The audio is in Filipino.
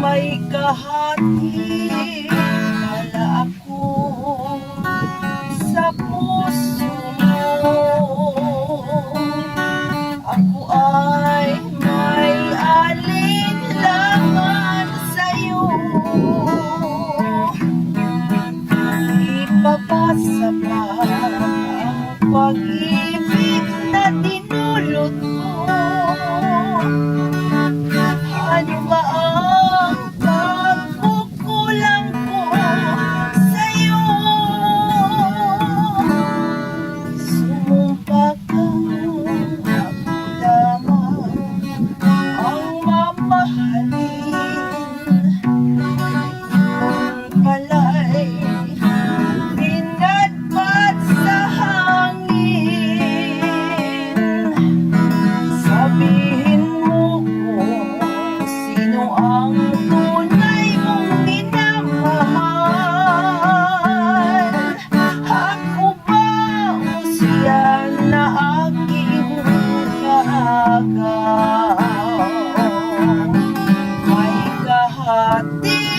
May kahati pala ako sa puso mo. Ako ay may alinlangan sa'yo. Ipapasa pa ang pag-ibig na dinulot mo. Ano ba ang pagkukulang ko sa'yo? Sumumpa kang ako lamang ang mamahalin. Yung pala'y binadbad sa hangin. Sabihin mo kung sino ang tunay mong minamahal. Ako ba o siya na aking kaagaw? May kahati